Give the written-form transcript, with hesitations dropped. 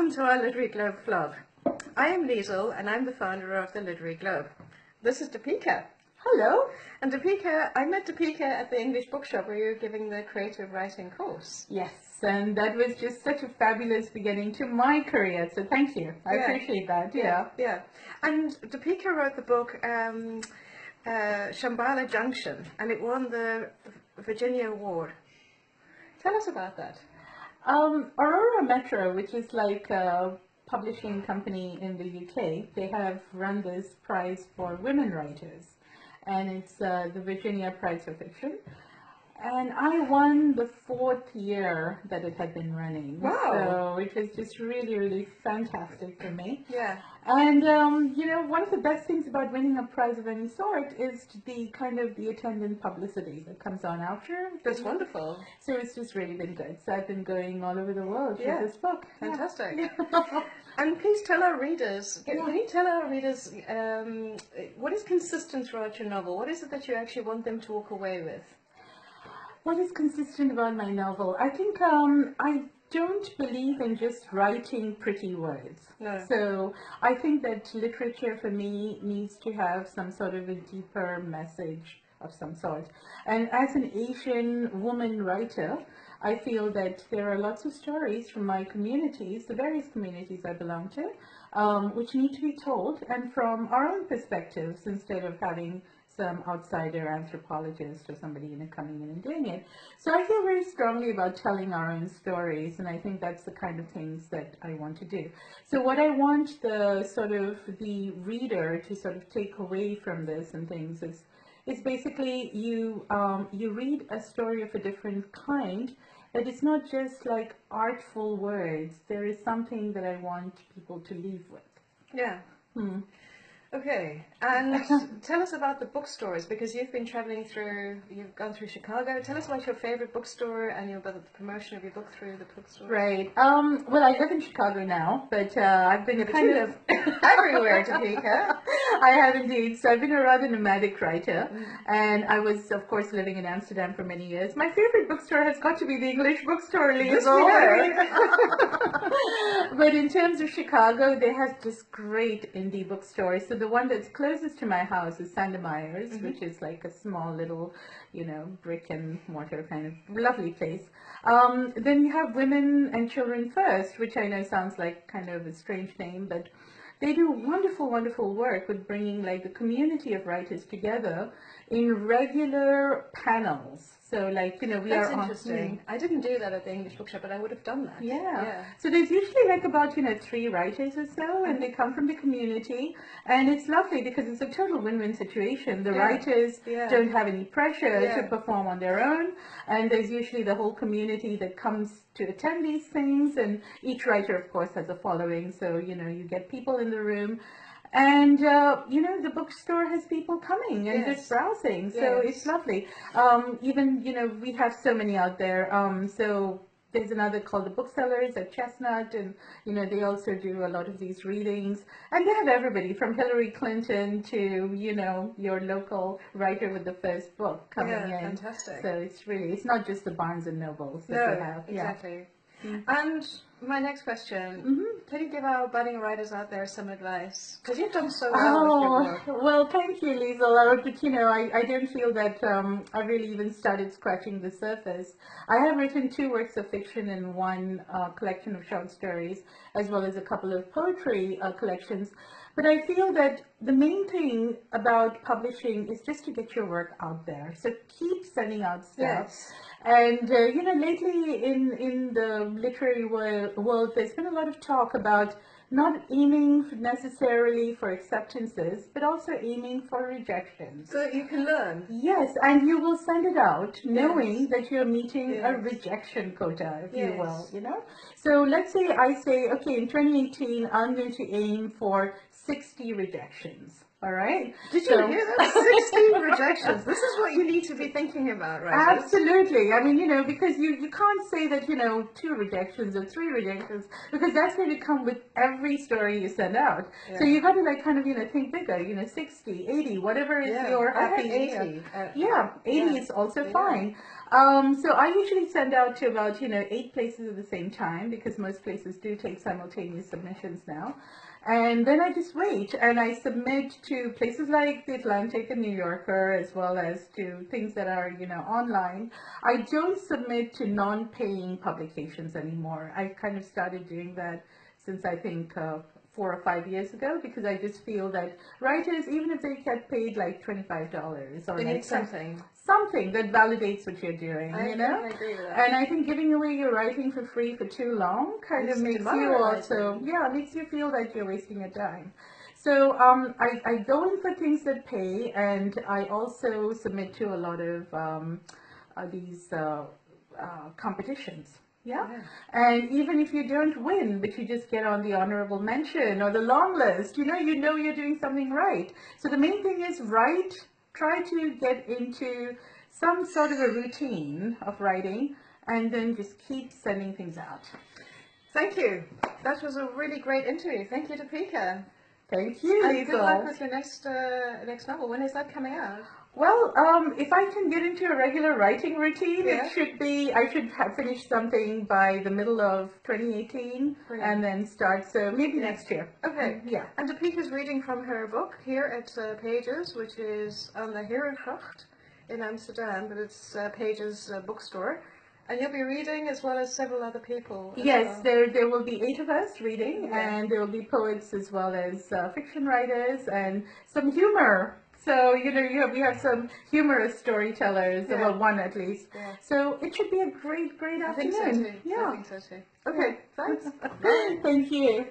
welcome to our Literary Globe vlog. I am Liesl and I'm the founder of the Literary Globe. This is Dipika. Hello. And Dipika, I met Dipika at the English bookshop where you were giving the creative writing course. Yes, and that was just such a fabulous beginning to my career, so thank you. I appreciate that, Yeah. And Dipika wrote the book Shambala, Junction, and it won the Virginia Award. Tell us about that. Aurora Metro, which is like a publishing company in the UK, they have run this prize for women writers, and it's the Virginia Prize for Fiction. And I won the 4th year that it had been running. Wow. So it was just really, really fantastic for me. Yeah. And, you know, one of the best things about winning a prize of any sort is the kind of the attendant publicity that comes on after. That's wonderful. So it's just really been good. So I've been going all over the world with this book. Fantastic. Yeah. And please tell our readers, can you tell our readers what is consistent throughout your novel? What is it that you actually want them to walk away with? What is consistent about my novel? I think I don't believe in just writing pretty words. No. So I think that literature for me needs to have some sort of a deeper message of some sort. And as an Asian woman writer, I feel that there are lots of stories from my communities, the various communities I belong to, which need to be told, and from our own perspectives, instead of having some outsider anthropologist or somebody coming in and doing it. So I feel very strongly about telling our own stories, and I think that's the kind of things that I want to do. So what I want the reader to sort of take away from this and things is basically you read a story of a different kind, that it's not just like artful words. There is something that I want people to leave with. Yeah. Okay, and tell us about the bookstores, because you've been traveling through, you've gone through Chicago. Tell us about your favorite bookstore and about the promotion of your book through the bookstore. Right. Well, I live in Chicago now, but I've been everywhere, Dipika. I have indeed. So I've been a rather nomadic writer, and I was, of course, living in Amsterdam for many years. My favorite bookstore has got to be the English bookstore, Liesl. But in terms of Chicago, they have this great indie bookstore. So the one that's closest to my house is Sandemeyer's, which is like a small little, brick and mortar kind of lovely place. Then you have Women and Children First, which I know sounds like kind of a strange name, but they do wonderful, wonderful work with bringing like the community of writers together in regular panels. So like, we That's are interesting. I didn't do that at the English bookshop, but I would have done that. Yeah. So there's usually like about, 3 writers or so, and they come from the community, and it's lovely because it's a total win-win situation. The writers don't have any pressure to perform on their own, and there's usually the whole community that comes to attend these things, and each writer, of course, has a following, so, you get people in the room. And, the bookstore has people coming and just browsing, so it's lovely. Even, we have so many out there. So there's another called the Booksellers at Chestnut, and, they also do a lot of these readings. And they have everybody from Hillary Clinton to, your local writer with the first book coming in. Fantastic. So it's not just the Barnes and Nobles that they have. Exactly. And my next question, can you give our budding writers out there some advice? Because you've done so well with your work. Well, thank you, Liesl. But, I don't feel that I really even started scratching the surface. I have written 2 works of fiction and 1 collection of short stories, as well as a couple of poetry collections. But I feel that the main thing about publishing is just to get your work out there. So keep sending out stuff. Yes. And, lately in the literary world, there's been a lot of talk about not aiming necessarily for acceptances, but also aiming for rejections. So that you can learn. Yes, and you will send it out knowing that you're meeting a rejection quota, if you will, So let's say I say, okay, in 2018, I'm going to aim for 60 rejections. All right. Did you hear that? 60 rejections. This is what you need to be thinking about, right? Absolutely. I mean, because you can't say that, 2 rejections or 3 rejections, because that's going to come with every story you send out. Yeah. So you got to like kind of, think bigger, 60, 80, whatever is your I happy. had 80. Yeah, 80 yeah. is also Yeah. fine. So I usually send out to about, 8 places at the same time, because most places do take simultaneous submissions now. And then I just wait and I submit to places like The Atlantic and New Yorker, as well as to things that are, online. I don't submit to non-paying publications anymore. I kind of started doing that since I think 4 or 5 years ago, because I just feel that writers, even if they get paid like $25 or They like need something that validates what you're doing, I agree with that. And I think giving away your writing for free for too long kind of makes you also, makes you feel that you're wasting your time. So I go in for things that pay, and I also submit to a lot of these competitions. Yeah. And even if you don't win, but you just get on the honorable mention or the long list, you're doing something right. So the main thing is try to get into some sort of a routine of writing, and then just keep sending things out. Thank you. That was a really great interview. Thank you, Dipika. Thank you, And Liesl. good luck with your next novel. When is that coming out? Well, if I can get into a regular writing routine, Yeah. I should have finished something by the middle of 2018. Brilliant. And then start, so maybe next year. Okay. Yeah. And Dipika's reading from her book here at Pages, which is on the Herengracht in Amsterdam, but it's Pages bookstore. And you'll be reading as well as several other people. Yes, there will be 8 of us reading, Yeah. and there will be poets as well as fiction writers and some humor. So, we have some humorous storytellers, Yeah. well, one at least. Yeah. So it should be a great I afternoon. think so too. Yeah. I think so too. Okay, thanks. Thank you.